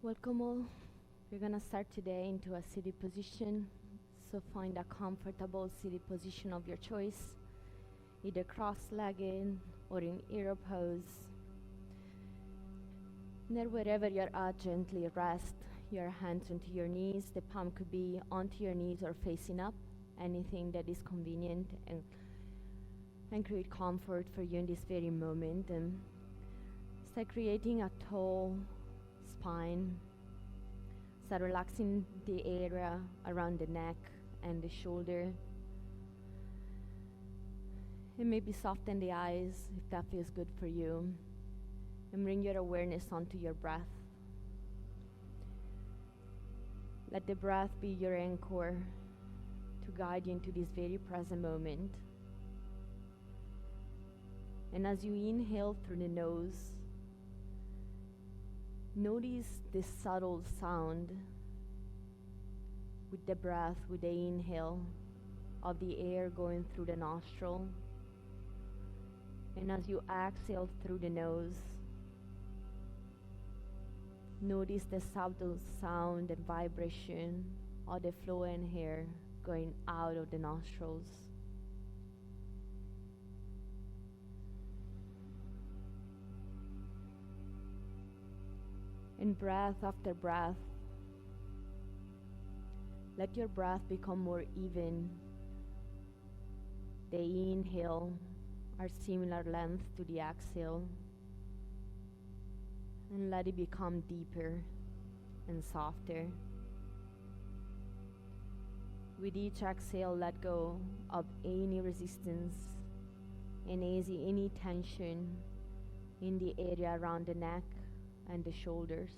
Welcome all. We're gonna start today into a seated position. So find a comfortable seated position of your choice, either cross-legged or in arrow pose. And then wherever you're at, gently rest your hands onto your knees. The palm could be onto your knees or facing up, anything that is convenient and create comfort for you in this very moment. And start creating a tall spine. Start relaxing the area around the neck and the shoulder. And maybe soften the eyes if that feels good for you. And bring your awareness onto your breath. Let the breath be your anchor to guide you into this very present moment. And as you inhale through the nose, notice the subtle sound with the breath, with the inhale of the air going through the nostril. And as you exhale through the nose, notice the subtle sound and vibration of the flowing air going out of the nostrils. And breath after breath, let your breath become more even. The inhale are similar length to the exhale. And let it become deeper and softer. With each exhale, let go of any resistance and any tension in the area around the neck and the shoulders.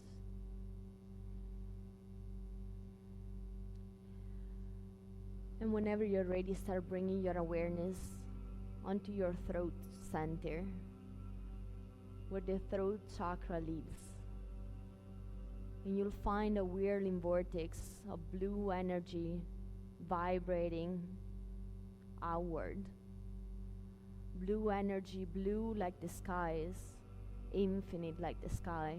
And whenever you're ready, start bringing your awareness onto your throat center, where the throat chakra lives. And you'll find a whirling vortex of blue energy vibrating outward. Blue energy, blue like the skies, infinite like the sky.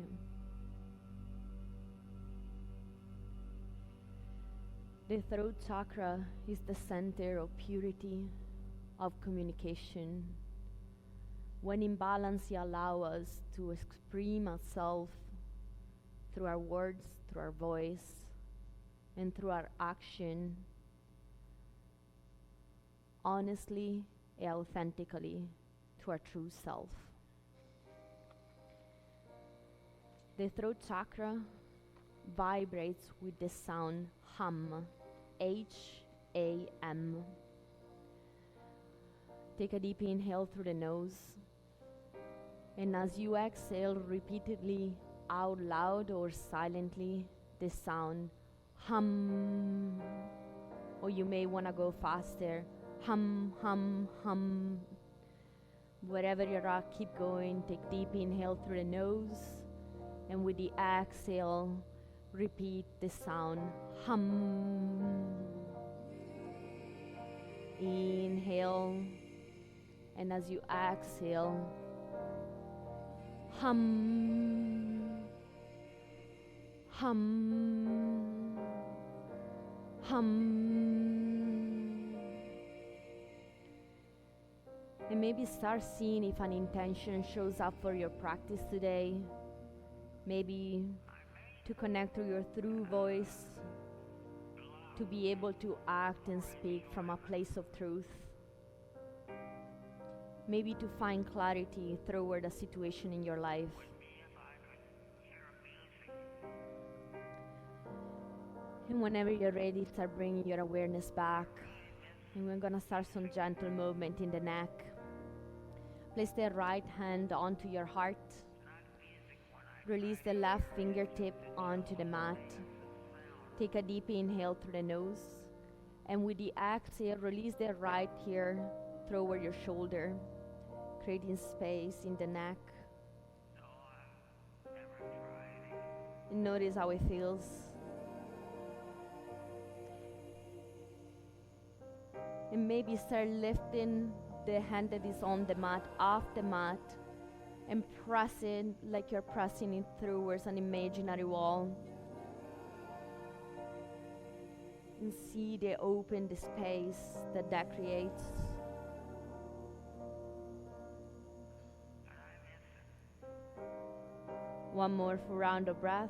The throat chakra is the center of purity, of communication. When in balance, it allows us to express ourselves through our words, through our voice, and through our action, honestly and authentically, to our true self. The throat chakra vibrates with the sound hum, H-A-M. Take a deep inhale through the nose. And as you exhale repeatedly, out loud or silently, the sound hum. Or you may want to go faster. Hum, hum, hum. Wherever you're at, keep going. Take deep inhale through the nose. And with the exhale, repeat the sound hum. Inhale. And as you exhale, hum, hum, hum. And maybe start seeing if an intention shows up for your practice today. Maybe to connect to your true voice, to be able to act and speak from a place of truth. Maybe to find clarity toward a situation in your life. And whenever you're ready, start bringing your awareness back. And we're gonna start some gentle movement in the neck. Place the right hand onto your heart. Release the left fingertip onto the mat. Take a deep inhale through the nose. And with the exhale, release the right ear over your shoulder, creating space in the neck. And notice how it feels. And maybe start lifting the hand that is on the mat off the mat and press it like you're pressing it towards an imaginary wall. And see the open, the space that creates. One more full round of breath.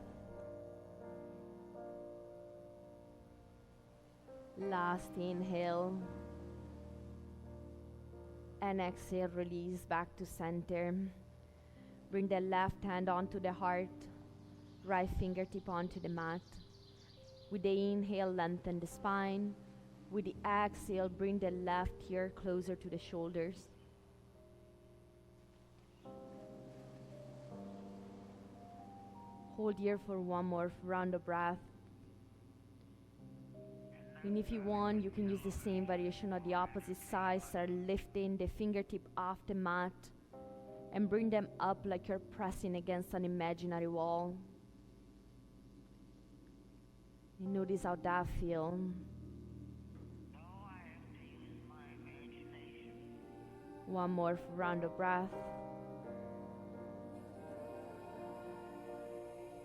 Last inhale. And exhale, release back to center. Bring the left hand onto the heart, right fingertip onto the mat. With the inhale, lengthen the spine. With the exhale, bring the left ear closer to the shoulders. Hold here for one more round of breath. And if you want, you can use the same variation on the opposite side. Start lifting the fingertip off the mat and bring them up like you're pressing against an imaginary wall. And notice how that feels. One more round of breath.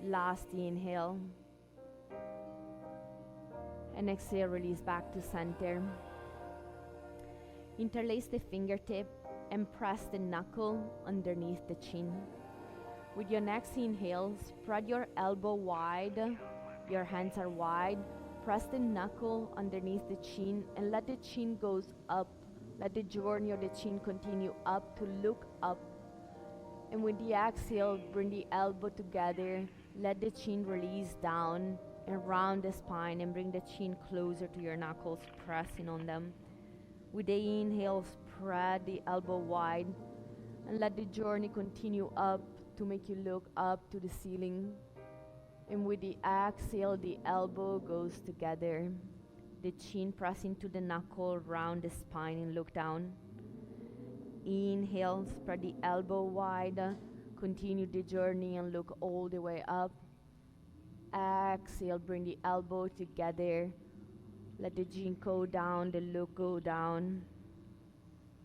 Last inhale. And exhale, release back to center. Interlace the fingertip and press the knuckle underneath the chin. With your next inhale, spread your elbow wide. Your hands are wide. Press the knuckle underneath the chin and let the chin goes up. Let the journey of the chin continue up to look up. And with the exhale, bring the elbow together. Let the chin release down and round the spine and bring the chin closer to your knuckles, pressing on them. With the inhale, spread the elbow wide and let the journey continue up to make you look up to the ceiling. And with the exhale, the elbow goes together. The chin pressing to the knuckle, round the spine and look down. Inhale, spread the elbow wide, continue the journey and look all the way up. Exhale, bring the elbow together. Let the chin go down, the look go down.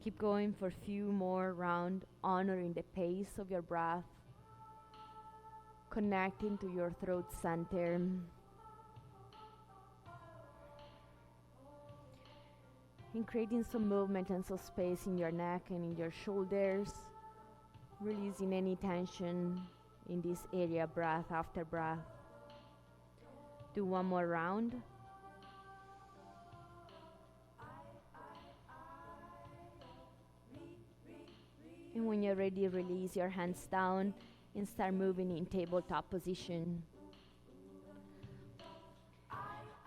Keep going for a few more rounds, honoring the pace of your breath. Connecting to your throat center. And creating some movement and some space in your neck and in your shoulders. Releasing any tension in this area, breath after breath. Do one more round. And when you're ready, release your hands down and start moving in tabletop position.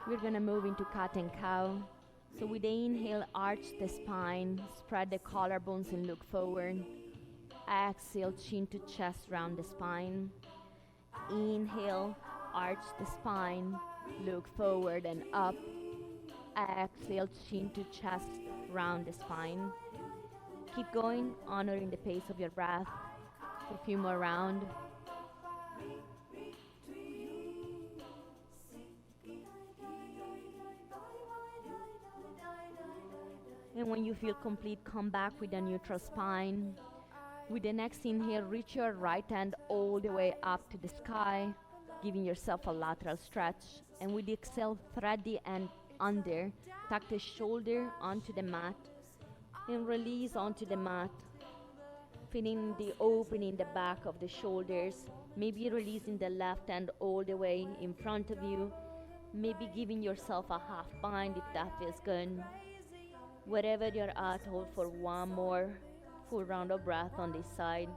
We're gonna move into cat and cow. So with the inhale, arch the spine, spread the collarbones and look forward. Exhale, chin to chest, round the spine. Inhale, arch the spine, look forward and up. Exhale, chin to chest, round the spine. Keep going, honoring the pace of your breath. For a few more rounds. And when you feel complete, come back with a neutral spine. With the next inhale, reach your right hand all the way up to the sky, giving yourself a lateral stretch. And with the exhale, thread the end under, tuck the shoulder onto the mat, and release onto the mat. Feeling the opening in the back of the shoulders. Maybe releasing the left hand all the way in front of you. Maybe giving yourself a half bind if that feels good. Wherever you're at, hold for one more full round of breath on this side.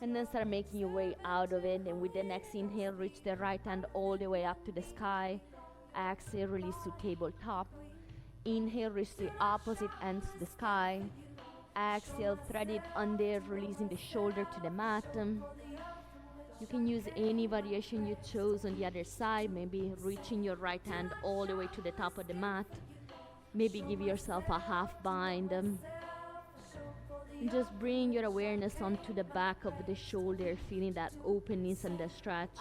And then start making your way out of it. And with the next inhale, reach the right hand all the way up to the sky. Exhale, release to tabletop. Inhale, reach the opposite ends to the sky. Exhale, thread it under, releasing the shoulder to the mat. You can use any variation you chose on the other side. Maybe reaching your right hand all the way to the top of the mat. Maybe give yourself a half bind. And just bring your awareness onto the back of the shoulder, feeling that openness and the stretch.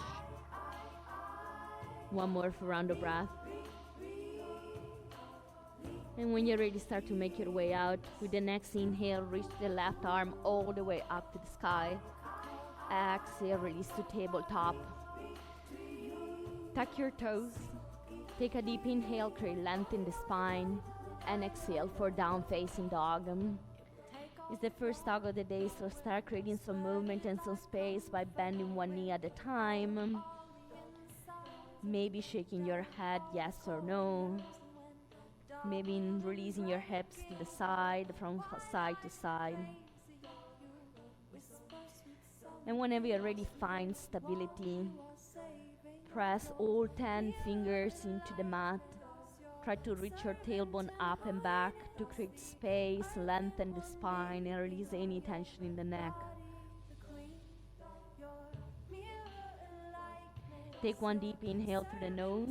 One more round of breath. And when you're ready, start to make your way out. With the next inhale, reach the left arm all the way up to the sky. Exhale, release to tabletop. Tuck your toes. Take a deep inhale, create length in the spine. And exhale for down facing dog. It's the first dog of the day, so start creating some movement and some space by bending one knee at a time. Maybe shaking your head, yes or no. Maybe releasing your hips to the side, from side to side. And whenever you're ready, find stability. Press all 10 fingers into the mat. Try to reach your tailbone up and back to create space, lengthen the spine, and release any tension in the neck. Take one deep inhale through the nose.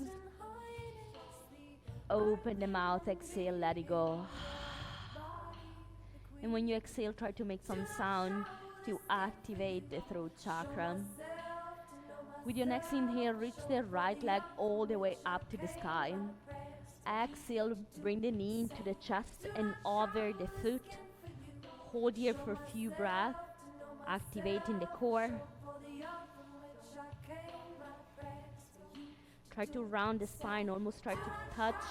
Open the mouth, exhale, let it go. And when you exhale, try to make some sound to activate the throat chakra. With your next inhale, reach the right leg all the way up to the sky. Exhale, bring the knee into the chest and over the foot. Hold here for a few breaths, activating the core. Try to round the spine, almost try to touch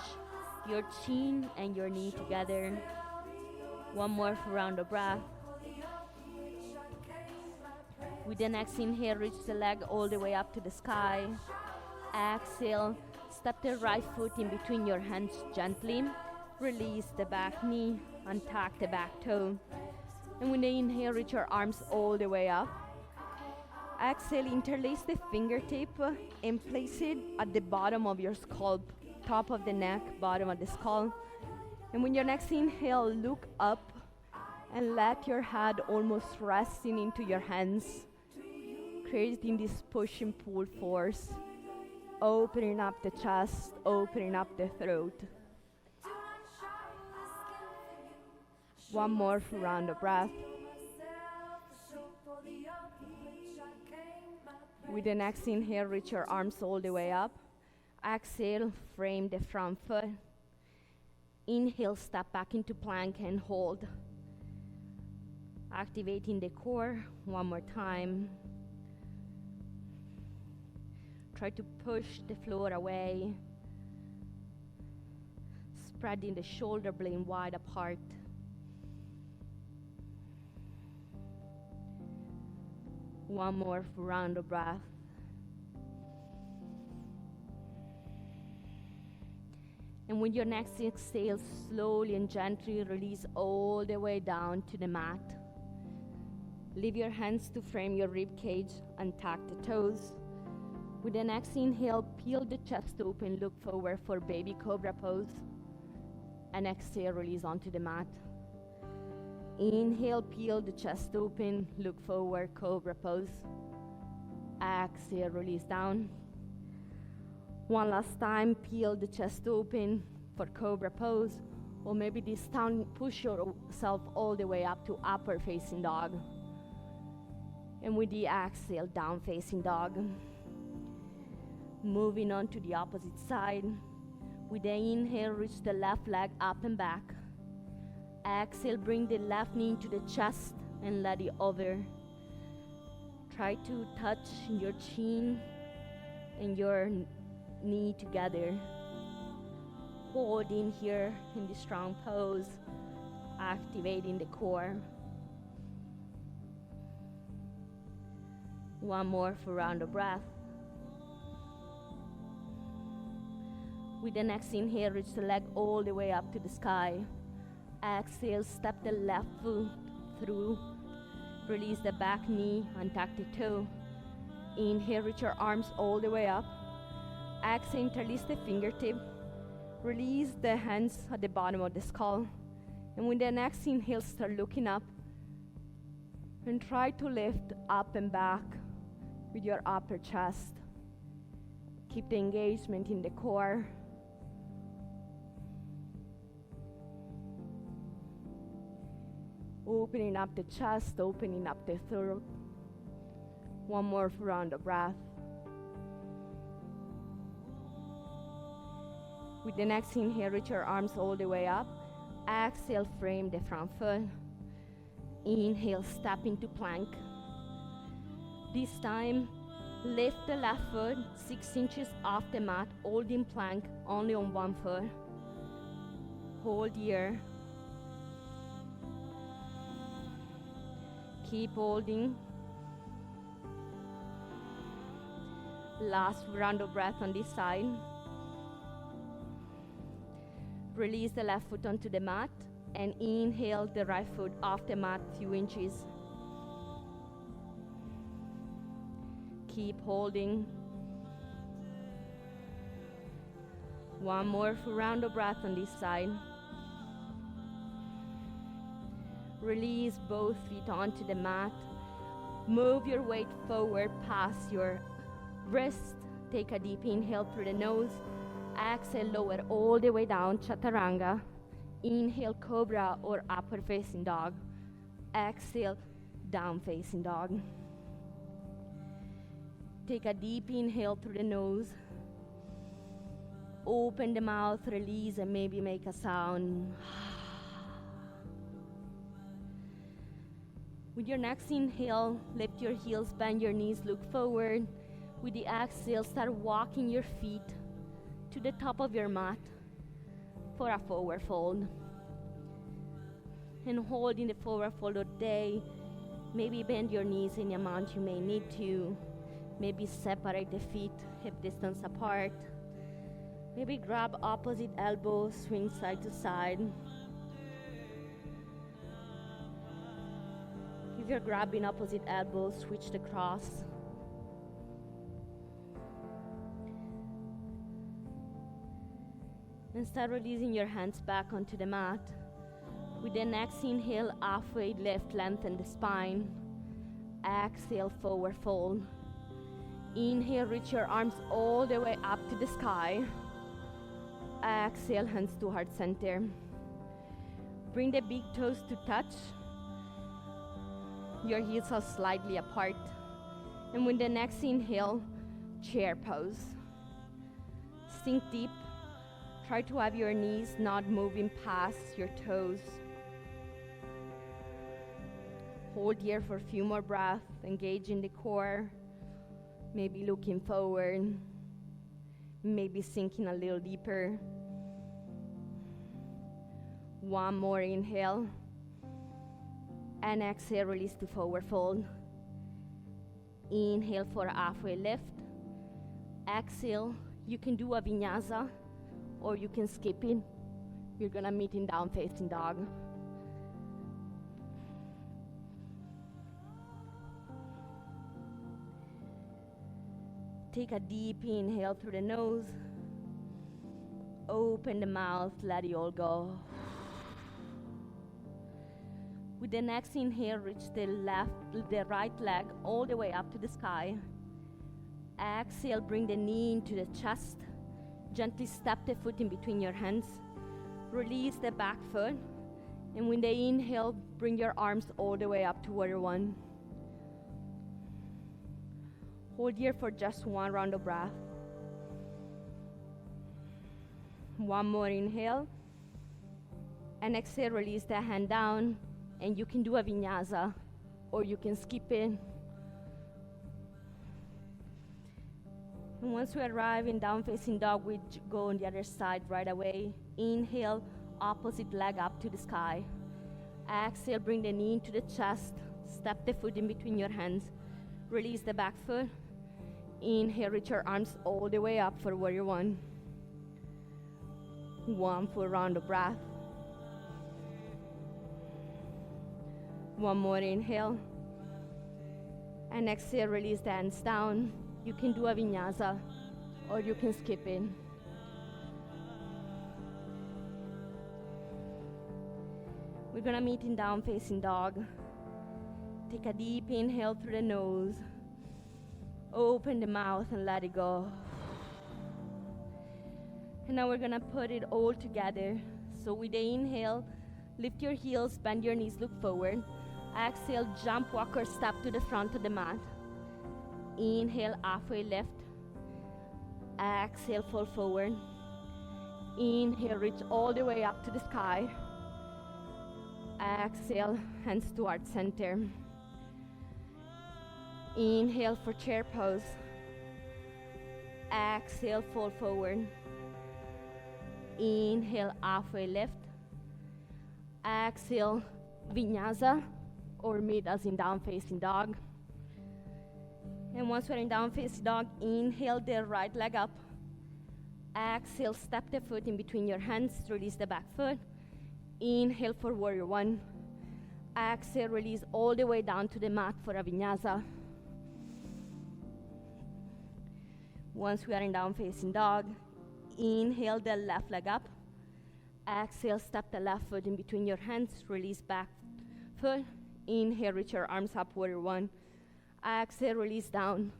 your chin and your knee together. One more for round of breath. With the next inhale, reach the leg all the way up to the sky. Exhale, step the right foot in between your hands gently. Release the back knee, untuck the back toe. And when you inhale, reach your arms all the way up. Exhale, interlace the fingertip and place it at the bottom of your skull, top of the neck, bottom of the skull. And when your next inhale, look up and let your head almost resting into your hands, creating this push and pull force, opening up the chest, opening up the throat. One more round of breath. With the next inhale, reach your arms all the way up. Exhale, frame the front foot. Inhale, step back into plank and hold. Activating the core one more time. Try to push the floor away. Spreading the shoulder blade wide apart. One more round of breath. And with your next exhale, slowly and gently release all the way down to the mat. Leave your hands to frame your rib cage and tuck the toes. With the next inhale, peel the chest open, look forward for baby cobra pose. And exhale, release onto the mat. Inhale, peel the chest open, look forward, cobra pose. Exhale, release down. One last time, peel the chest open for cobra pose. Or maybe this time, push yourself all the way up to upper facing dog. And with the exhale, down facing dog. Moving on to the opposite side. With the inhale, reach the left leg up and back. Exhale, bring the left knee into the chest and let it over. Try to touch your chin and your knee together. Hold in here in the strong pose, activating the core. One more for round of breath. With the next inhale, reach the leg all the way up to the sky. Exhale, step the left foot through. Release the back knee, untuck the toe. Inhale, reach your arms all the way up. Exhale, interlace the fingertip. Release the hands at the bottom of the skull. And with the next inhale, start looking up. And try to lift up and back with your upper chest. Keep the engagement in the core. Opening up the chest, opening up the throat. One more round of breath. With the next inhale, reach your arms all the way up. Exhale, frame the front foot. Inhale, step into plank. This time, lift the left foot 6 inches off the mat, holding plank only on one foot. Hold here. Keep holding. Last round of breath on this side. Release the left foot onto the mat and inhale the right foot off the mat few inches. Keep holding. One more full round of breath on this side. Release both feet onto the mat. Move your weight forward past your wrist. Take a deep inhale through the nose. Exhale, lower all the way down, chaturanga. Inhale, cobra or upward facing dog. Exhale, down facing dog. Take a deep inhale through the nose. Open the mouth, release, and maybe make a sound. With your next inhale, lift your heels, bend your knees, look forward. With the exhale, start walking your feet to the top of your mat for a forward fold. And holding the forward fold all day, maybe bend your knees any amount you may need to. Maybe separate the feet hip distance apart. Maybe grab opposite elbows, swing side to side. If you're grabbing opposite elbows, switch the cross. And start releasing your hands back onto the mat. With the next inhale, halfway lift, lengthen the spine. Exhale, forward fold. Inhale, reach your arms all the way up to the sky. Exhale, hands to heart center. Bring the big toes to touch. Your heels are slightly apart. And with the next inhale, chair pose. Sink deep. Try to have your knees not moving past your toes. Hold here for a few more breaths, engaging the core. Maybe looking forward. Maybe sinking a little deeper. One more inhale. And exhale, release to forward fold. Inhale for a halfway lift. Exhale, you can do a vinyasa or you can skip it. You're gonna meet in down facing dog. Take a deep inhale through the nose. Open the mouth, let it all go. With the next inhale, reach the right leg all the way up to the sky. Exhale, bring the knee into the chest. Gently step the foot in between your hands. Release the back foot. And when they inhale, bring your arms all the way up to warrior one. Hold here for just one round of breath. One more inhale. And exhale, release the hand down. And you can do a vinyasa or you can skip it. And once we arrive in down facing dog, we go on the other side right away. Inhale, opposite leg up to the sky. Exhale, bring the knee into the chest. Step the foot in between your hands. Release the back foot. Inhale, reach your arms all the way up for warrior one. One full round of breath. One more inhale. And exhale, release the hands down. You can do a vinyasa or you can skip it. We're gonna meet in down facing dog. Take a deep inhale through the nose. Open the mouth and let it go. And now we're gonna put it all together. So with the inhale, lift your heels, bend your knees, look forward. Exhale, jump, walk or step to the front of the mat. Inhale, halfway lift. Exhale, fall forward. Inhale, reach all the way up to the sky. Exhale, hands towards center. Inhale for chair pose. Exhale, fall forward. Inhale, halfway lift. Exhale, Vinyasa, or meet us in down facing dog. And once we're in down facing dog, inhale the right leg up. Exhale, step the foot in between your hands, release the back foot. Inhale for warrior one. Exhale, release all the way down to the mat for a Vinyasa. Once we are in down facing dog, inhale the left leg up. Exhale, step the left foot in between your hands, release back foot. Inhale, reach your arms up, warrior one. Exhale, release down.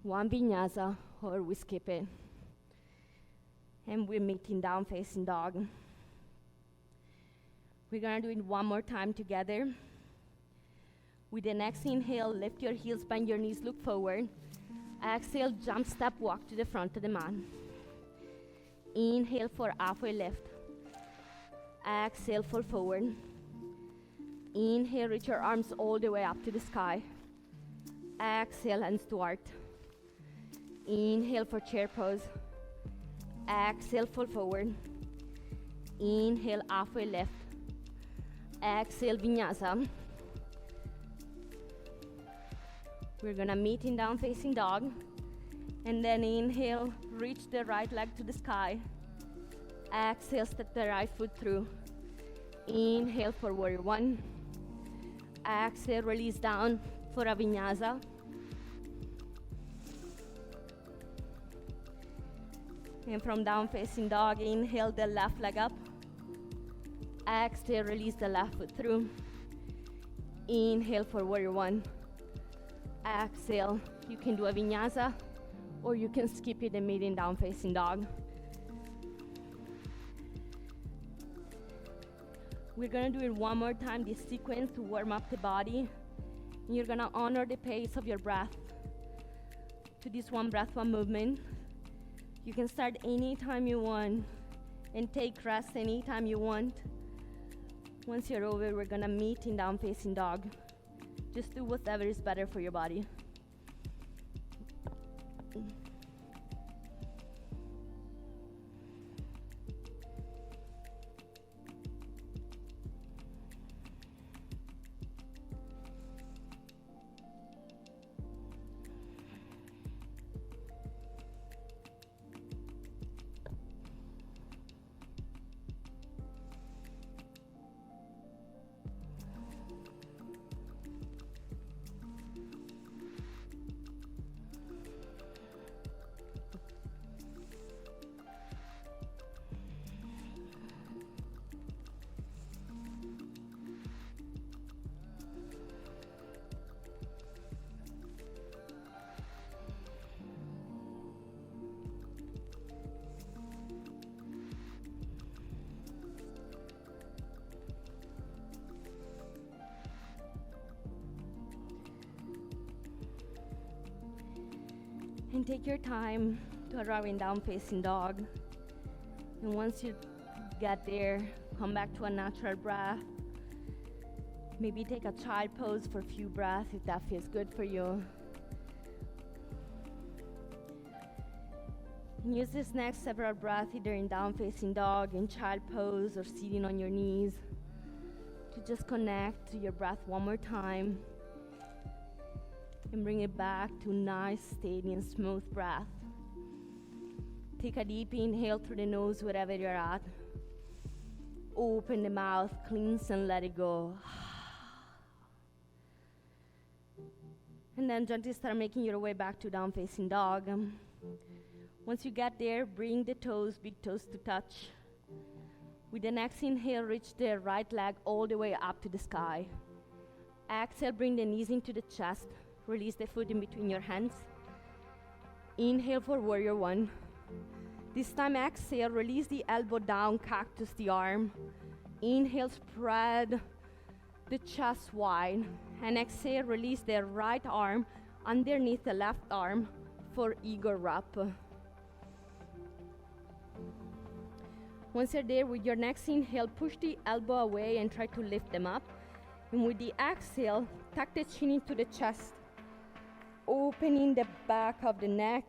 One Vinyasa, or we skip it. And we're meeting down facing dog. We're gonna do it one more time together. With the next inhale, lift your heels, bend your knees, look forward. Exhale, jump, step, walk to the front of the mat. Inhale for halfway lift. Exhale, fall forward. Inhale, reach your arms all the way up to the sky. Exhale, hands to heart. Inhale for chair pose. Exhale, fall forward. Inhale, halfway lift. Exhale, Vinyasa. We're gonna meet in down facing dog. And then inhale, reach the right leg to the sky. Exhale, step the right foot through. Inhale for warrior one. Exhale, release down for a Vinyasa. And from down facing dog, inhale the left leg up. Exhale, release the left foot through. Inhale for warrior one. Exhale, you can do a Vinyasa, or you can skip it and meet in down facing dog. We're gonna do it one more time, this sequence, to warm up the body. And you're gonna honor the pace of your breath to this one breath, one movement. You can start anytime you want and take rest anytime you want. Once you're over, we're gonna meet in down facing dog. Just do whatever is better for your body. And take your time to arrive in down facing dog. And once you get there, come back to a natural breath. Maybe take a child pose for a few breaths if that feels good for you. And use this next several breaths either in down facing dog, in child pose, or sitting on your knees to just connect to your breath one more time. And bring it back to nice, steady, and smooth breath. Take a deep inhale through the nose wherever you're at. Open the mouth, cleanse, and let it go. And then gently start making your way back to down facing dog. Once you get there, bring the toes, big toes to touch. With the next inhale, reach the right leg all the way up to the sky. Exhale, bring the knees into the chest. Release the foot in between your hands. Inhale for warrior one. This time exhale, release the elbow down, cactus the arm. Inhale, spread the chest wide. And exhale, release the right arm underneath the left arm for eagle wrap. Once you're there, with your next inhale, push the elbow away and try to lift them up. And with the exhale, tuck the chin into the chest, opening the back of the neck.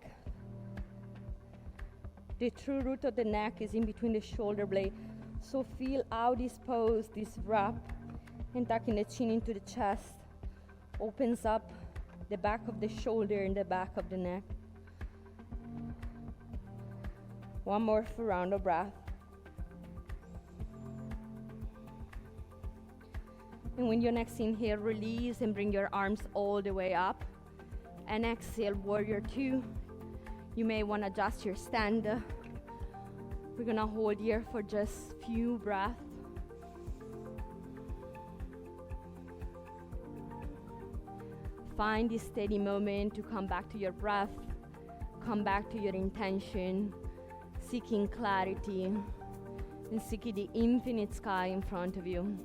The true root of the neck is in between the shoulder blade. So feel how this pose, this wrap, and tucking the chin into the chest opens up the back of the shoulder and the back of the neck. One more full round of breath. And when your next inhale, release and bring your arms all the way up. And exhale, warrior two. You may want to adjust your stand. We're gonna hold here for just few breaths. Find this steady moment to come back to your breath, come back to your intention, seeking clarity and seeking the infinite sky in front of you.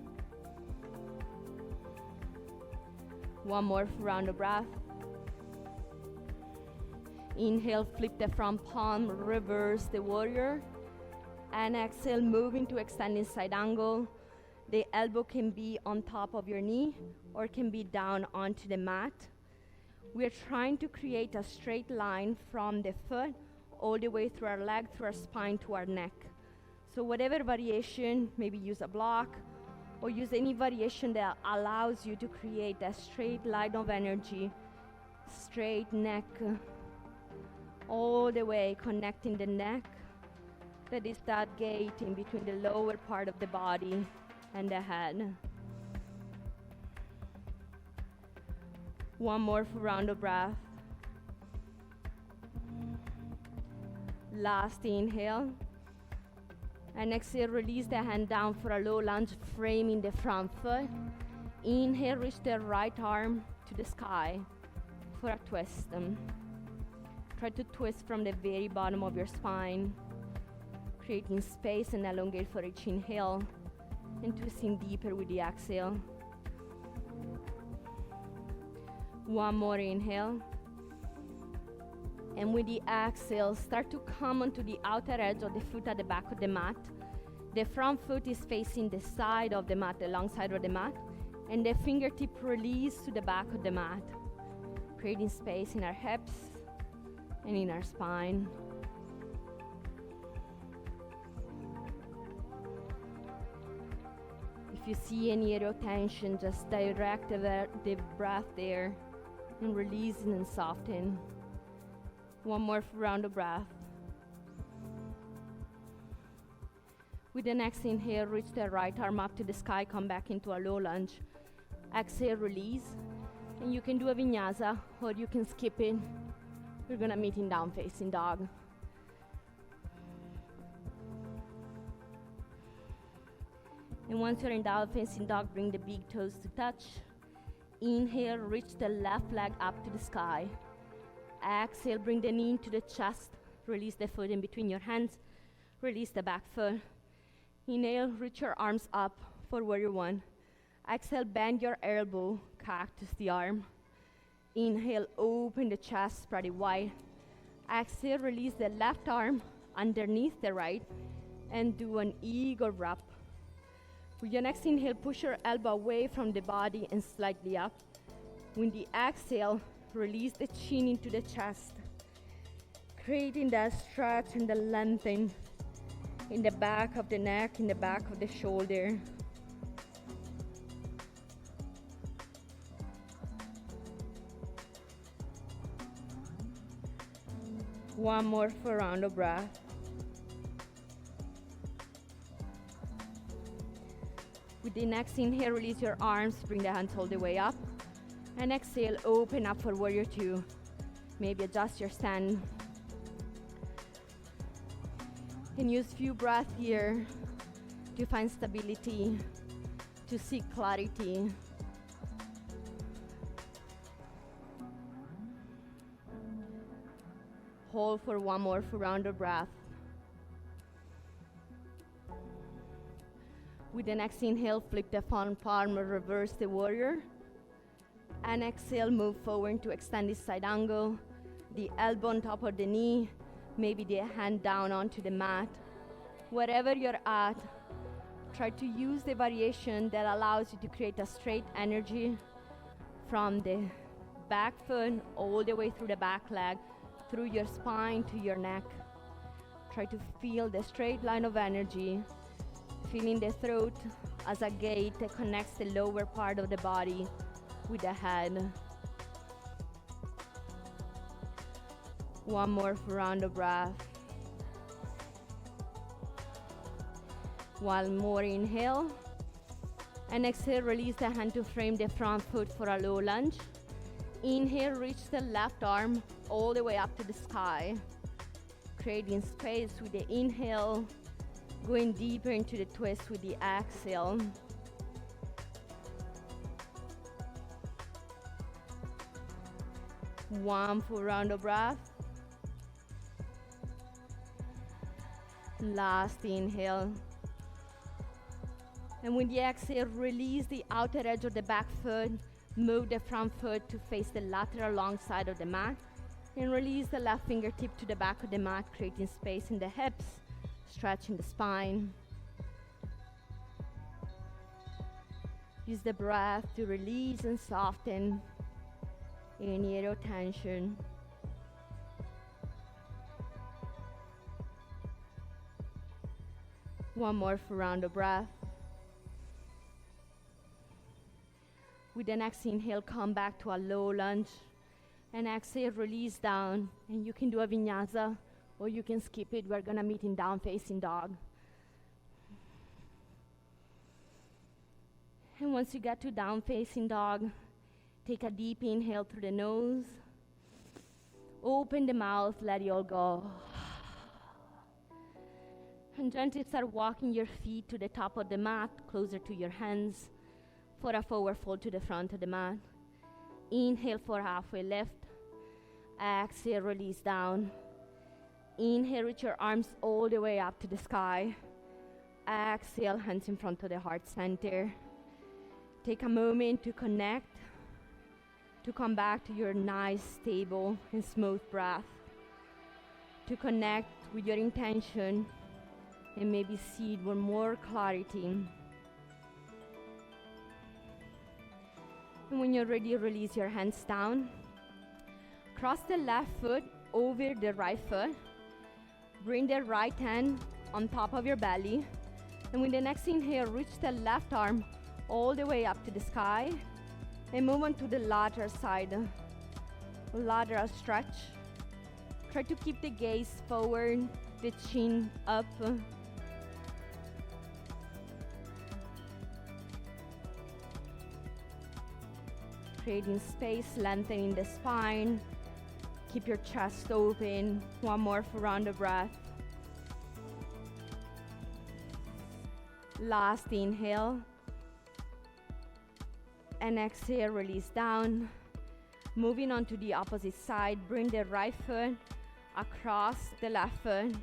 One more round of breath. Inhale, flip the front palm, reverse the warrior. And exhale, moving to extending side angle. The elbow can be on top of your knee or can be down onto the mat. We're trying to create a straight line from the foot all the way through our leg, through our spine to our neck. So whatever variation, maybe use a block or use any variation that allows you to create a straight line of energy, straight neck, all the way connecting the neck. That is that gate in between the lower part of the body and the head. One more round of breath. Last inhale. And exhale, release the hand down for a low lunge, framing the front foot. Inhale, reach the right arm to the sky for a twist. Try to twist from the very bottom of your spine, creating space and elongate for each inhale, and twisting deeper with the exhale. One more inhale. And with the exhale, start to come onto the outer edge of the foot at the back of the mat. The front foot is facing the side of the mat, the long side of the mat, and the fingertip release to the back of the mat, creating space in our hips and in our spine. If you see any area of tension, just direct the breath there and release and soften. One more round of breath. With the next inhale, reach the right arm up to the sky, come back into a low lunge. Exhale, release. And you can do a vinyasa or you can skip it. We're gonna meet in down facing dog. And once you're in down facing dog, bring the big toes to touch. Inhale, reach the left leg up to the sky. Exhale, bring the knee into the chest. Release the foot in between your hands. Release the back foot. Inhale, reach your arms up for warrior one. Exhale, bend your elbow, cactus the arm. Inhale, open the chest, spread it wide. Exhale, release the left arm underneath the right and do an eagle wrap. With your next inhale, push your elbow away from the body and slightly up. With the exhale, release the chin into the chest, creating that stretch and the lengthening in the back of the neck, in the back of the shoulder. One more for a round of breath. With the next inhale, release your arms, bring the hands all the way up. And exhale, open up for warrior two. Maybe adjust your stand. And use few breaths here to find stability, to seek clarity. Hold for one more full round of breath. With the next inhale, flip the front palm, reverse the warrior. And exhale, move forward to extend this side angle. The elbow on top of the knee, maybe the hand down onto the mat. Wherever you're at, try to use the variation that allows you to create a straight energy from the back foot all the way through the back leg, through your spine to your neck. Try to feel the straight line of energy, feeling the throat as a gate that connects the lower part of the body with the head. One more round of breath. One more inhale. And exhale, release the hand to frame the front foot for a low lunge. Inhale, reach the left arm all the way up to the sky. Creating space with the inhale, going deeper into the twist with the exhale. One full round of breath. Last inhale. And with the exhale, release the outer edge of the back foot. Move the front foot to face the lateral long side of the mat. And release the left fingertip to the back of the mat, creating space in the hips, stretching the spine. Use the breath to release and soften any tension. One more full round of breath. With the next inhale, come back to a low lunge. And exhale, release down. And you can do a vinyasa, or you can skip it. We're gonna meet in down facing dog. And once you get to down facing dog, take a deep inhale through the nose. Open the mouth, let it all go. And gently start walking your feet to the top of the mat, closer to your hands, for a forward fold to the front of the mat. Inhale for halfway lift. Exhale, release down. Inhale, reach your arms all the way up to the sky. Exhale, hands in front of the heart center. Take a moment to connect, to come back to your nice, stable, and smooth breath. To connect with your intention and maybe see it with more clarity. And when you're ready, release your hands down. Cross the left foot over the right foot. Bring the right hand on top of your belly. And with the next inhale, reach the left arm all the way up to the sky. And move on to the lateral side. Lateral stretch. Try to keep the gaze forward, the chin up. Creating space, lengthening the spine. Keep your chest open. One more for round of breath. Last inhale. And exhale, release down. Moving on to the opposite side, bring the right foot across the left foot.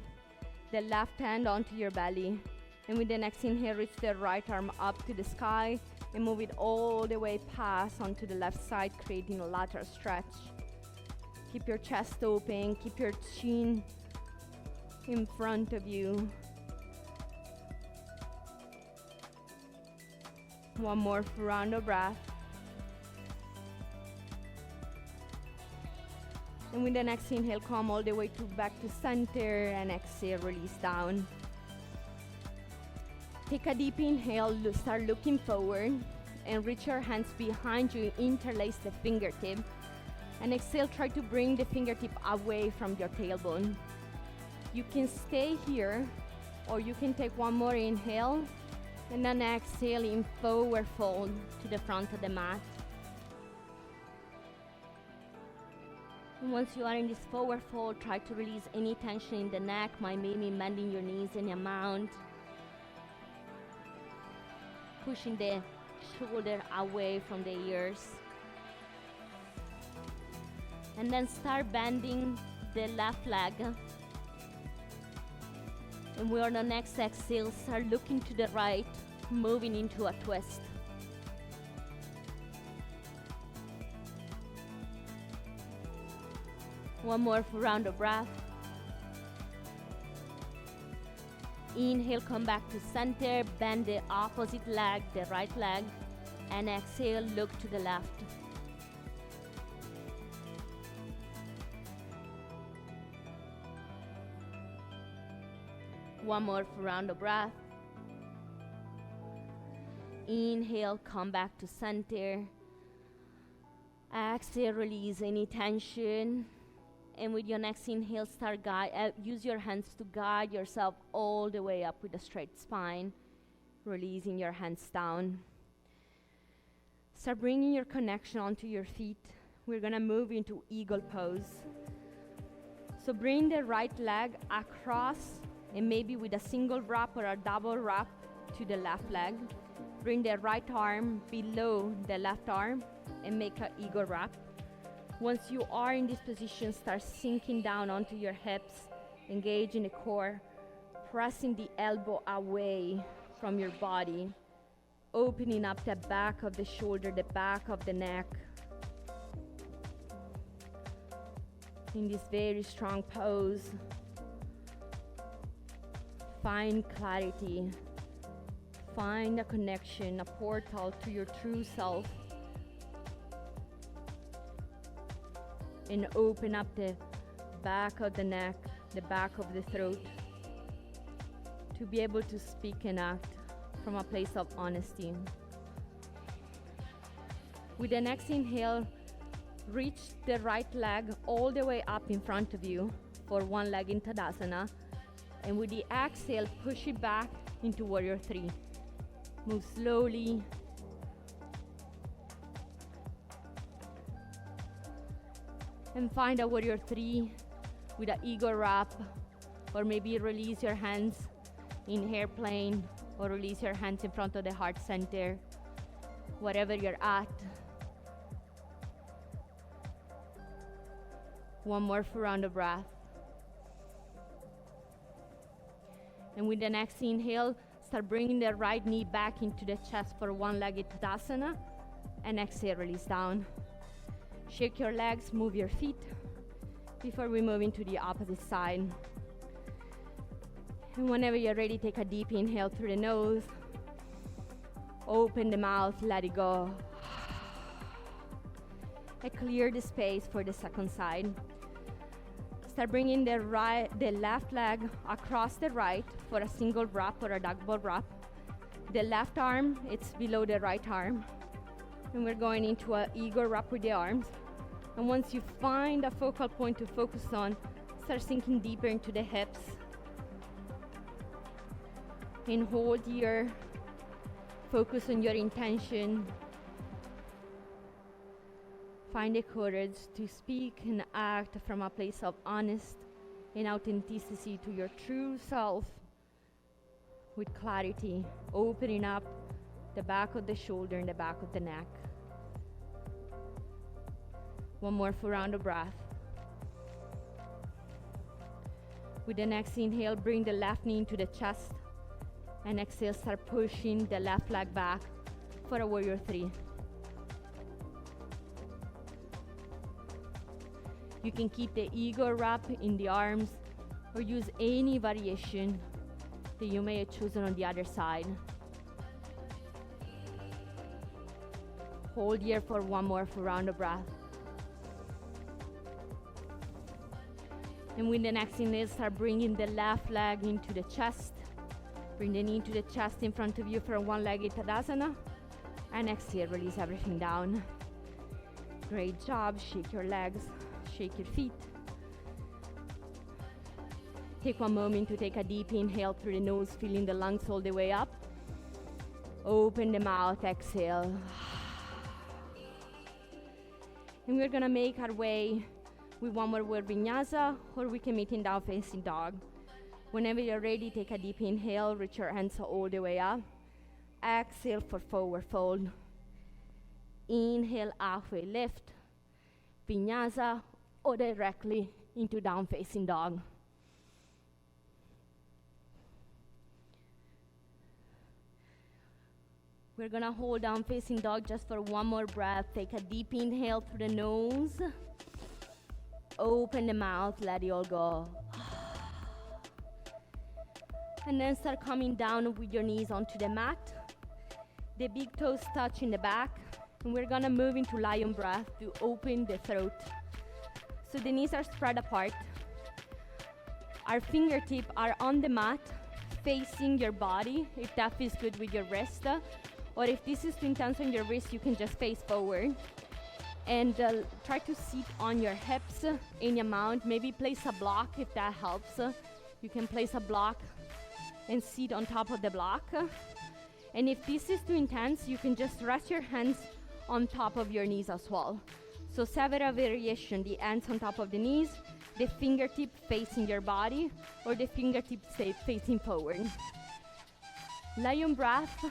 The left hand onto your belly. And with the next inhale, reach the right arm up to the sky. And move it all the way past onto the left side, creating a lateral stretch. Keep your chest open, keep your chin in front of you. One more round of breath. And with the next inhale, come all the way back to center, and exhale, release down. Take a deep inhale, start looking forward, and reach your hands behind you, interlace the fingertip. And exhale, try to bring the fingertip away from your tailbone. You can stay here, or you can take one more inhale, and then exhale in forward fold to the front of the mat. And once you are in this forward fold, try to release any tension in the neck, maybe bending your knees any amount. Pushing the shoulder away from the ears. And then start bending the left leg. And we are on the next exhale, start looking to the right, moving into a twist. One more round of breath. Inhale, come back to center, bend the opposite leg, the right leg, and exhale, look to the left. One more round of breath. Inhale, come back to center. Exhale, release any tension. And with your next inhale, use your hands to guide yourself all the way up with a straight spine. Releasing your hands down. Start bringing your connection onto your feet. We're gonna move into eagle pose. So bring the right leg across, and maybe with a single wrap or a double wrap to the left leg. Bring the right arm below the left arm and make an eagle wrap. Once you are in this position, start sinking down onto your hips, engage in the core, pressing the elbow away from your body, opening up the back of the shoulder, the back of the neck. In this very strong pose, find clarity, find a connection, a portal to your true self, and open up the back of the neck, the back of the throat, to be able to speak and act from a place of honesty. With the next inhale, reach the right leg all the way up in front of you for one leg in Tadasana. And with the exhale, push it back into Warrior 3. Move slowly. And find a Warrior 3 with an eagle wrap, or maybe release your hands in airplane, or release your hands in front of the heart center, wherever you're at. One more round of breath. And with the next inhale, start bringing the right knee back into the chest for one-legged Tadasana, and exhale, release down. Shake your legs, move your feet before we move into the opposite side. And whenever you're ready, take a deep inhale through the nose. Open the mouth, let it go. And clear the space for the second side. Start bringing the left leg across the right for a single wrap or a double wrap. The left arm, it's below the right arm. And we're going into an eagle wrap with the arms. And once you find a focal point to focus on, start sinking deeper into the hips. And hold here. Focus on your intention. Find the courage to speak and act from a place of honest and authenticity to your true self, with clarity, opening up the back of the shoulder and the back of the neck. One more full round of breath. With the next inhale, bring the left knee into the chest, and exhale, start pushing the left leg back for a Warrior 3. You can keep the eagle wrap in the arms or use any variation that you may have chosen on the other side. Hold here for one more full round of breath. And with the next inhale, start bringing the left leg into the chest. Bring the knee to the chest in front of you for a one-legged Tadasana. And exhale, release everything down. Great job. Shake your legs, shake your feet. Take one moment to take a deep inhale through the nose, filling the lungs all the way up. Open the mouth, exhale. And we're gonna make our way with one more word, Vinyasa, or we can meet in down facing dog. Whenever you're ready, take a deep inhale, reach your hands all the way up. Exhale for forward fold. Inhale, halfway lift. Vinyasa, or directly into down facing dog. We're gonna hold down facing dog just for one more breath. Take a deep inhale through the nose. Open the mouth, let it all go. And then start coming down with your knees onto the mat. The big toes touch in the back. And we're gonna move into lion breath to open the throat. So the knees are spread apart. Our fingertips are on the mat, facing your body, if that feels good with your wrist. Or if this is too intense on your wrist, you can just face forward. And try to sit on your hips in your mount. Maybe place a block if that helps. You can place a block and sit on top of the block. And if this is too intense, you can just rest your hands on top of your knees as well. So several variations, the hands on top of the knees, the fingertip facing your body, or the fingertips facing forward. Lion breath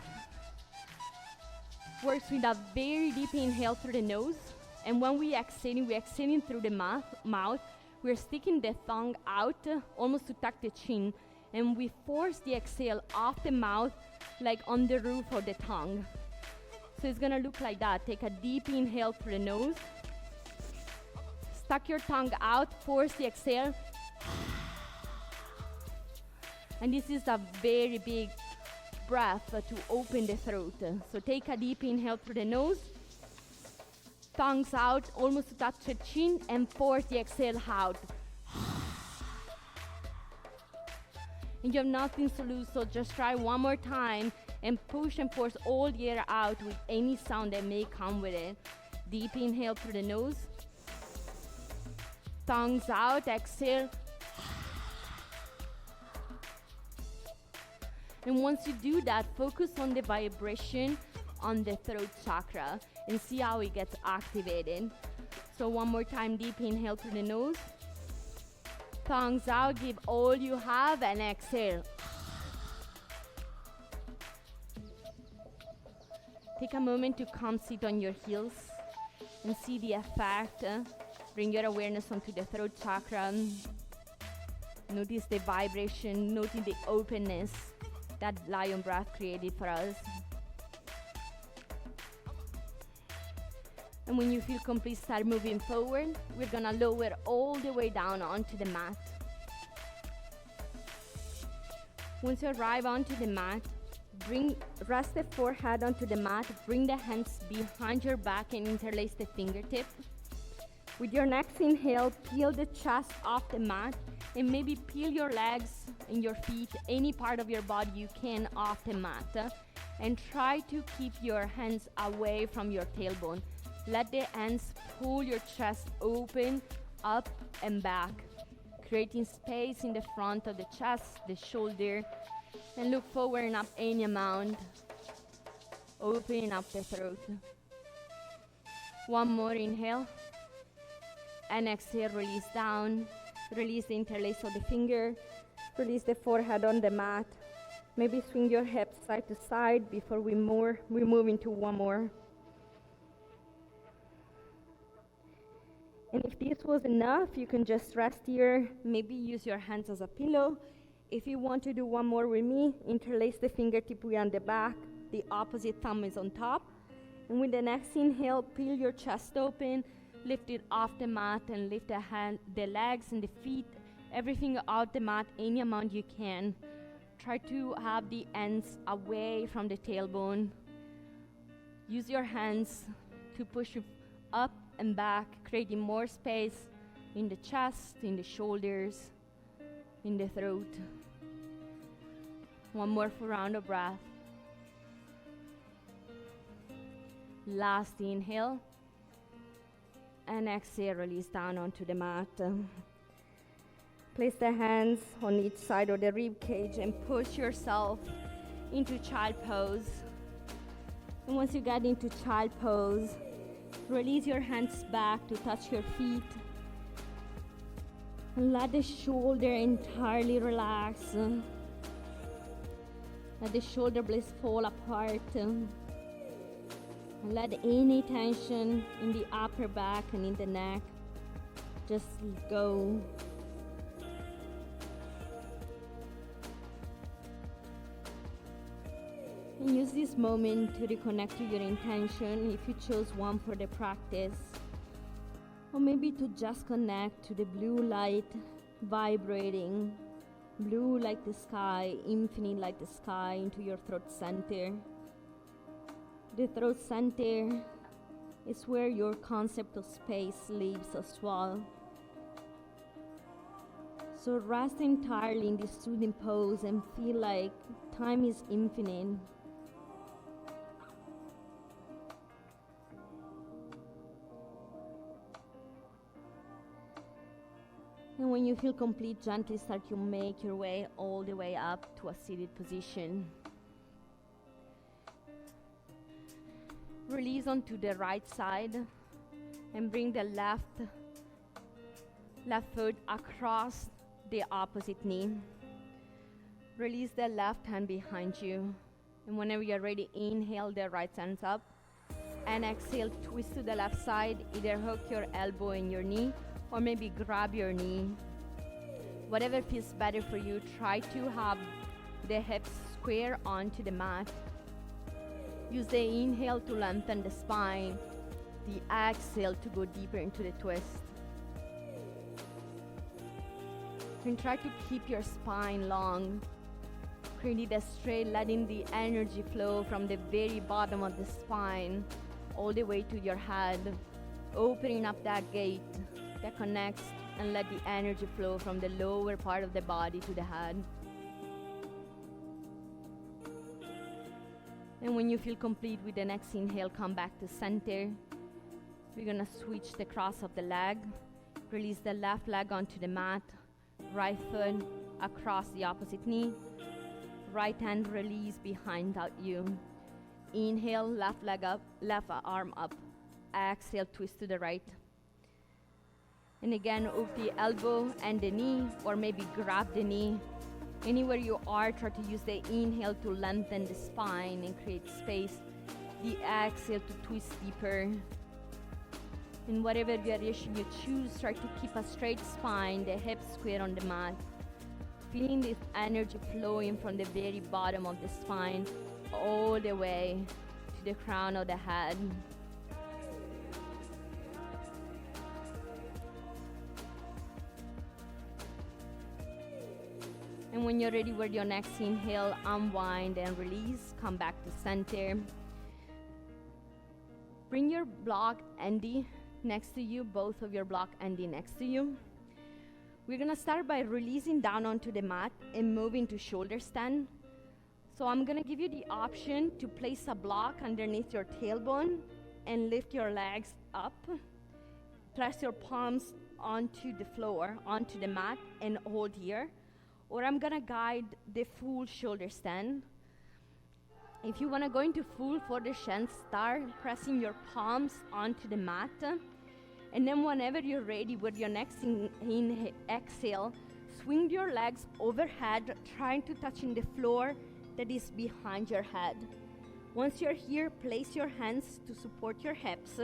works with a very deep inhale through the nose. And when we're exhaling through the mouth, we're sticking the tongue out almost to tuck the chin. And we force the exhale off the mouth like on the roof of the tongue. So it's gonna look like that. Take a deep inhale through the nose. Stuck your tongue out, force the exhale. And this is a very big breath to open the throat. So take a deep inhale through the nose. Tongues out, almost to touch the chin, and force the exhale out. And you have nothing to lose, so just try one more time and push and force all the air out with any sound that may come with it. Deep inhale through the nose. Tongues out, exhale. And once you do that, focus on the vibration on the throat chakra and see how it gets activated. So one more time, deep inhale through the nose. Tongues out, give all you have, and exhale. Take a moment to come sit on your heels and see the effect. Bring your awareness onto the throat chakra. Notice the vibration, notice the openness that lion breath created for us. And when you feel complete, start moving forward. We're gonna lower all the way down onto the mat. Once you arrive onto the mat, rest the forehead onto the mat, bring the hands behind your back and interlace the fingertips. With your next inhale, peel the chest off the mat and maybe peel your legs and your feet, any part of your body you can off the mat. And try to keep your hands away from your tailbone. Let the hands pull your chest open, up and back, creating space in the front of the chest, the shoulder, and look forward and up any amount, opening up the throat. One more inhale, and exhale, release down, release the interlace of the finger, release the forehead on the mat, maybe swing your hips side to side before we move into one more. And if this was enough, you can just rest here, maybe use your hands as a pillow. If you want to do one more with me, interlace the fingertip on the back, the opposite thumb is on top. And with the next inhale, peel your chest open, lift it off the mat and lift the legs and the feet, everything out the mat, any amount you can. Try to have the ends away from the tailbone. Use your hands to push you up and back, creating more space in the chest, in the shoulders, in the throat. One more full round of breath. Last inhale. And exhale, release down onto the mat. Place the hands on each side of the rib cage and push yourself into child pose. And once you get into child pose, release your hands back to touch your feet. And let the shoulder entirely relax. Let the shoulder blades fall apart. And let any tension in the upper back and in the neck just go. And use this moment to reconnect to your intention if you chose one for the practice. Or maybe to just connect to the blue light vibrating, blue like the sky, infinite like the sky, into your throat center. The throat center is where your concept of space lives as well. So rest entirely in this soothing pose and feel like time is infinite. And when you feel complete, gently start to make your way all the way up to a seated position. Release onto the right side and bring the left foot across the opposite knee. Release the left hand behind you. And whenever you're ready, inhale the right hand up. And exhale, twist to the left side. Either hook your elbow in your knee or maybe grab your knee. Whatever feels better for you, try to have the hips square onto the mat. Use the inhale to lengthen the spine, the exhale to go deeper into the twist. And try to keep your spine long. Create a straight, letting the energy flow from the very bottom of the spine all the way to your head, opening up that gate that connects and let the energy flow from the lower part of the body to the head. And when you feel complete with the next inhale, come back to center. We're gonna switch the cross of the leg. Release the left leg onto the mat. Right foot across the opposite knee. Right hand release behind you. Inhale, left leg up, left arm up. Exhale, twist to the right. And again, hook the elbow and the knee, or maybe grab the knee. Anywhere you are, try to use the inhale to lengthen the spine and create space. The exhale to twist deeper. In whatever variation you choose, try to keep a straight spine, the hips square on the mat. Feeling this energy flowing from the very bottom of the spine all the way to the crown of the head. And when you're ready with your next inhale, unwind and release. Come back to center. Bring your block Andy next to you, both of your block Andy next to you. We're gonna start by releasing down onto the mat and moving to shoulder stand. So I'm gonna give you the option to place a block underneath your tailbone and lift your legs up. Press your palms onto the floor, onto the mat, and hold here. Or I'm gonna guide the full shoulder stand. If you wanna go into full shoulder stand, start pressing your palms onto the mat. And then whenever you're ready with your next exhale, swing your legs overhead, trying to touch in the floor that is behind your head. Once you're here, place your hands to support your hips.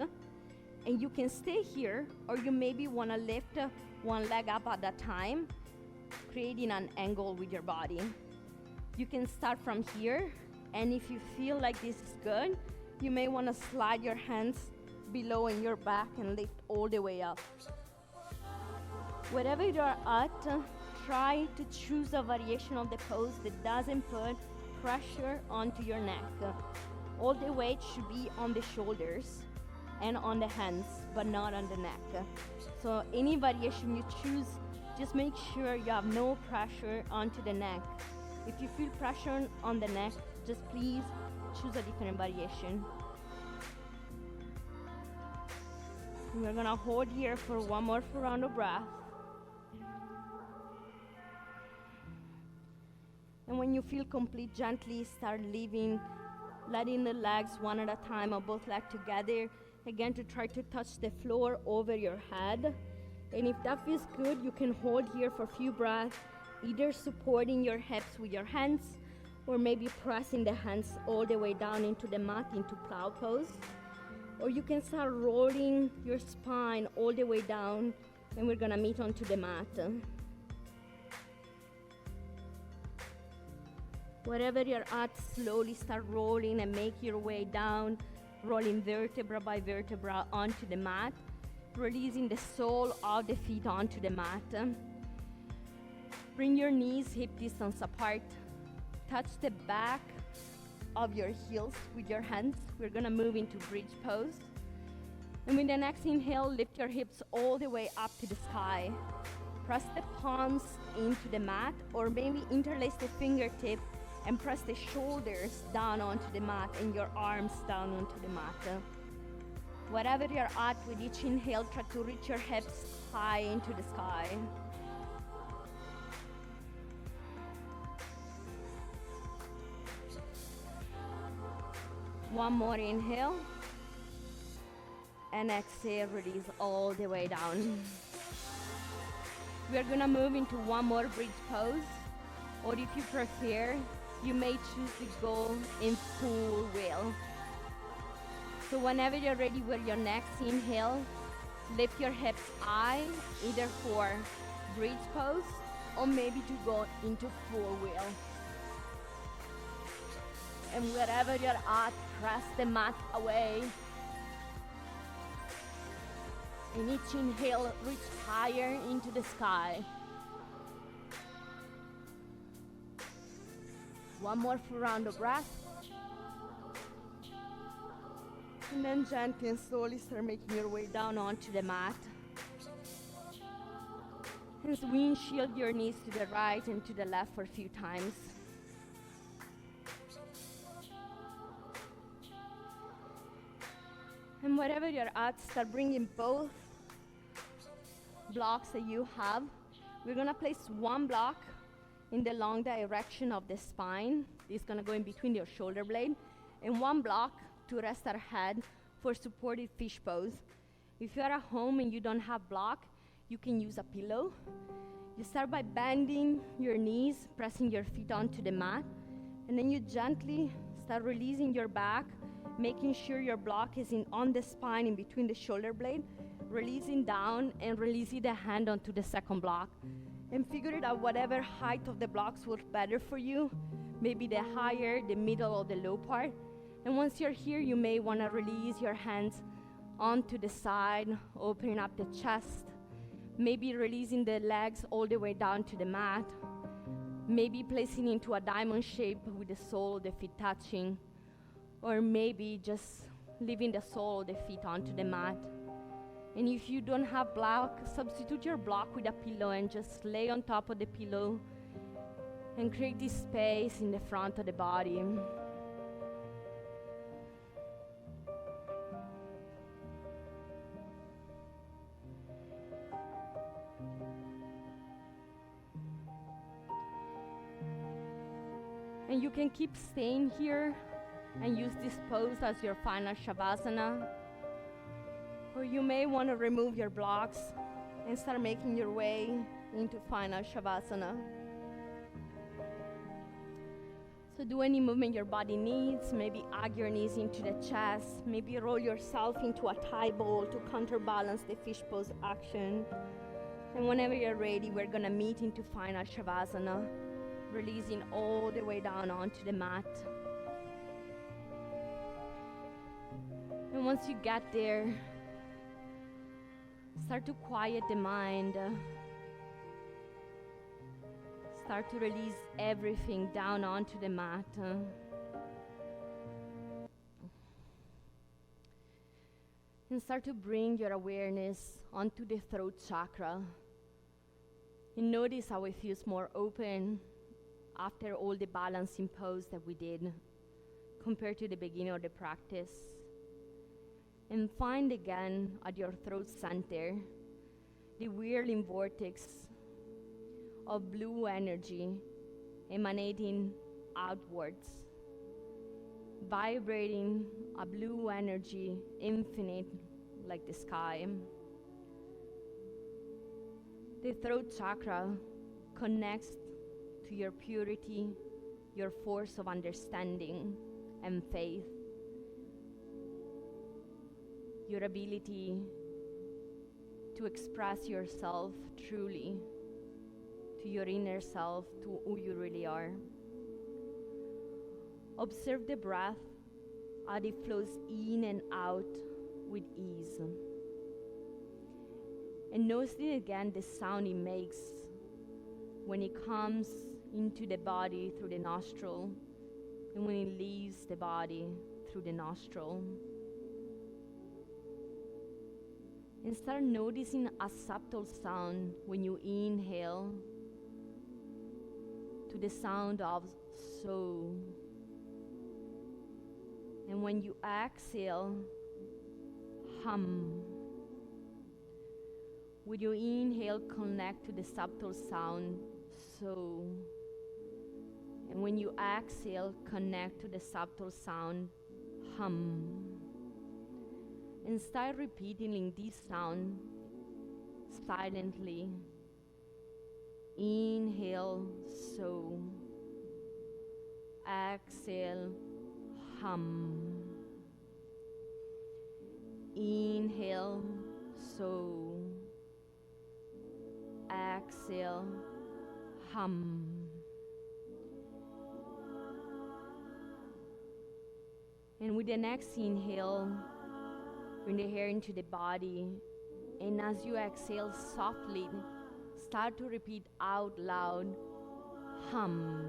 And you can stay here, or you maybe wanna lift one leg up at a time, creating an angle with your body. You can start from here, and if you feel like this is good, you may want to slide your hands below in your back and lift all the way up. Wherever you're at, try to choose a variation of the pose that doesn't put pressure onto your neck. All the weight should be on the shoulders and on the hands, but not on the neck. So any variation you choose, just make sure you have no pressure onto the neck. If you feel pressure on the neck, just please choose a different variation. We're gonna hold here for one more round of breath. And when you feel complete, gently start letting the legs one at a time or both legs together. Again, to try to touch the floor over your head. And if that feels good, you can hold here for a few breaths, either supporting your hips with your hands or maybe pressing the hands all the way down into the mat, into plow pose. Or you can start rolling your spine all the way down, and we're gonna meet onto the mat. Wherever you're at, slowly start rolling and make your way down, rolling vertebra by vertebra onto the mat, releasing the sole of the feet onto the mat. Bring your knees hip distance apart. Touch the back of your heels with your hands. We're gonna move into bridge pose. And with the next inhale, lift your hips all the way up to the sky. Press the palms into the mat, or maybe interlace the fingertip and press the shoulders down onto the mat and your arms down onto the mat. Wherever you're at with each inhale, try to reach your hips high into the sky. One more inhale. And exhale, release all the way down. We're gonna move into one more bridge pose, or if you prefer, you may choose to go in full wheel. So whenever you're ready with your next inhale, lift your hips high, either for bridge pose or maybe to go into full wheel. And wherever you're at, press the mat away. In each inhale, reach higher into the sky. One more full round of breath. And then gently and slowly start making your way down onto the mat. And windshield your knees to the right and to the left for a few times. And wherever you're at, start bringing both blocks that you have. We're gonna place one block in the long direction of the spine. It's gonna go in between your shoulder blade. And one block to rest our head for supported fish pose. If you're at home and you don't have block, you can use a pillow. You start by bending your knees, pressing your feet onto the mat, and then you gently start releasing your back, making sure your block is on the spine in between the shoulder blade, releasing down and releasing the hand onto the second block. And figure it out whatever height of the blocks works better for you, maybe the higher, the middle, or the low part. And once you're here, you may want to release your hands onto the side, opening up the chest, maybe releasing the legs all the way down to the mat, maybe placing into a diamond shape with the sole of the feet touching, or maybe just leaving the sole of the feet onto the mat. And if you don't have block, substitute your block with a pillow and just lay on top of the pillow and create this space in the front of the body. And you can keep staying here and use this pose as your final Shavasana. Or you may want to remove your blocks and start making your way into final Shavasana. So do any movement your body needs. Maybe hug your knees into the chest. Maybe roll yourself into a thigh ball to counterbalance the fish pose action. And whenever you're ready, we're going to meet into final Shavasana, releasing all the way down onto the mat. And once you get there, start to quiet the mind. Start to release everything down onto the mat. And start to bring your awareness onto the throat chakra. And notice how it feels more open after all the balancing pose that we did compared to the beginning of the practice. And find again at your throat center the whirling vortex of blue energy emanating outwards, vibrating a blue energy, infinite like the sky. The throat chakra connects to your purity, your force of understanding and faith, your ability to express yourself truly to your inner self, to who you really are. Observe the breath as it flows in and out with ease. And notice again the sound it makes when it comes into the body through the nostril, and when it leaves the body through the nostril. And start noticing a subtle sound when you inhale, to the sound of so. And when you exhale, hum. With your inhale, connect to the subtle sound so. And when you exhale, connect to the subtle sound hum. And start repeating this sound silently. Inhale so. Exhale hum. Inhale so. Exhale hum. And with the next inhale, bring the hair into the body, and as you exhale softly, start to repeat out loud hum.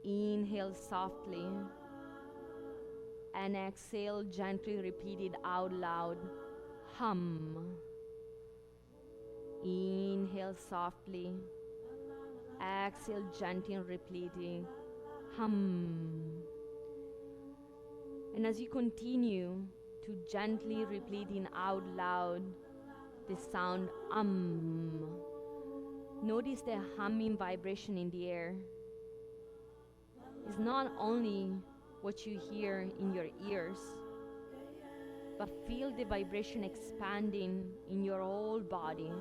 Inhale softly, and exhale gently, repeat it out loud hum. Inhale softly, exhale gently, repeating hum. And as you continue to gently repeating out loud the sound notice the humming vibration in the air. It's not only what you hear in your ears, but feel the vibration expanding in your whole body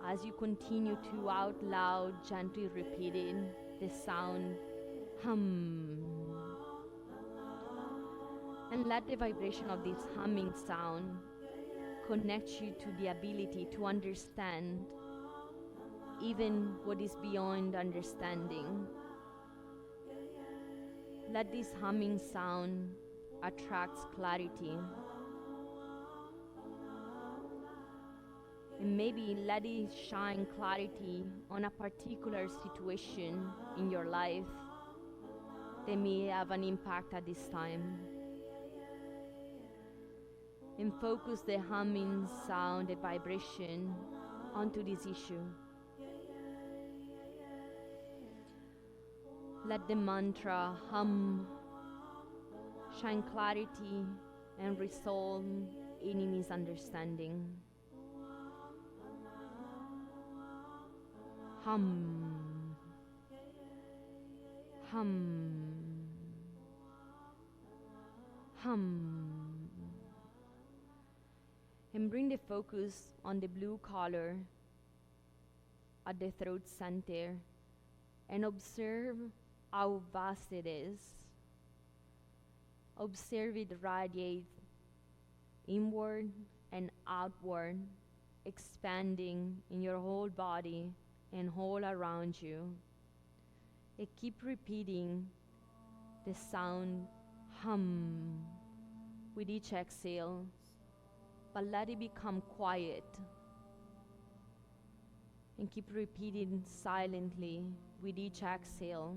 as you continue to out loud gently repeating the sound hum. And let the vibration of this humming sound connect you to the ability to understand even what is beyond understanding. Let this humming sound attract clarity. And maybe let it shine clarity on a particular situation in your life that may have an impact at this time. And focus the humming sound, the vibration, onto this issue. Let the mantra hum shine clarity and resolve any misunderstanding. Hum, hum, hum. And bring the focus on the blue color at the throat center and observe how vast it is. Observe it radiate inward and outward, expanding in your whole body and all around you. And keep repeating the sound hum with each exhale, but let it become quiet. And keep repeating silently with each exhale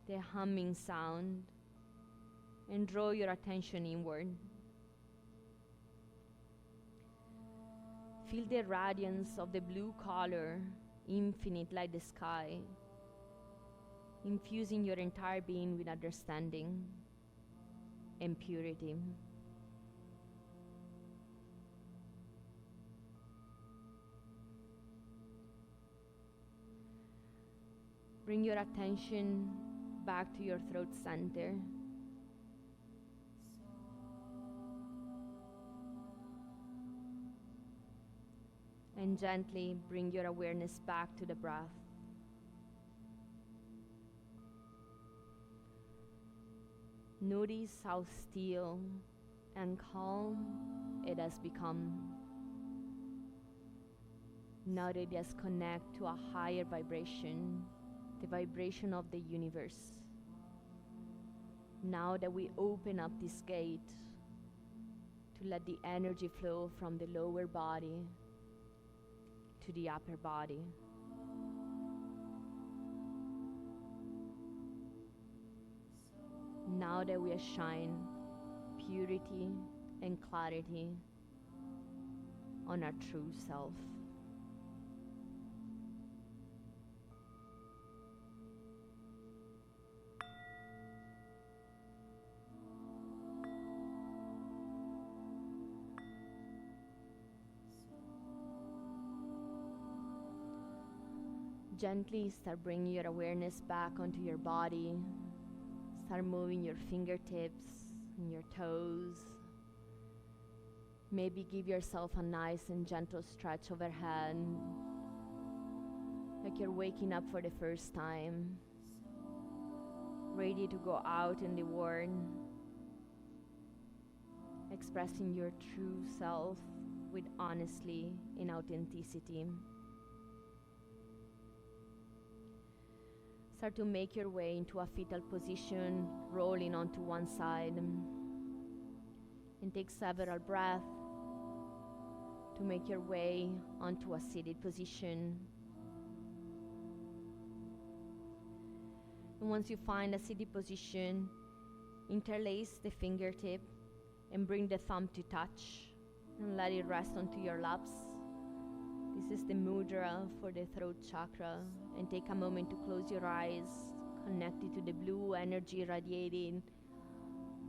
the humming sound, and draw your attention inward. Feel the radiance of the blue color, infinite like the sky, infusing your entire being with understanding and purity. Bring your attention back to your throat center. And gently bring your awareness back to the breath. Notice how still and calm it has become. Now that it has connected to a higher vibration, the vibration of the universe. Now that we open up this gate to let the energy flow from the lower body to the upper body. Now that we shine purity and clarity on our true self. Gently start bringing your awareness back onto your body. Start moving your fingertips and your toes. Maybe give yourself a nice and gentle stretch overhead, like you're waking up for the first time, ready to go out in the world, expressing your true self with honesty and authenticity. Start to make your way into a fetal position, rolling onto one side. And take several breaths to make your way onto a seated position. And once you find a seated position, interlace the fingertip and bring the thumb to touch and let it rest onto your laps. This is the mudra for the throat chakra. And take a moment to close your eyes, connected to the blue energy radiating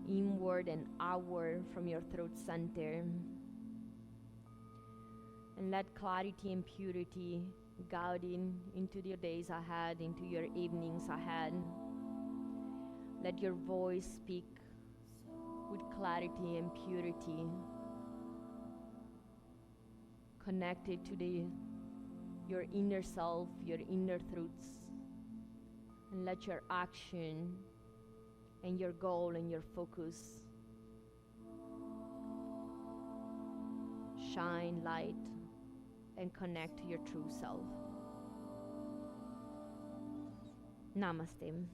inward and outward from your throat center. And let clarity and purity guiding into your days ahead, into your evenings ahead. Let your voice speak with clarity and purity, connected to your inner self, your inner truths. And let your action and your goal and your focus shine light and connect to your true self. Namaste.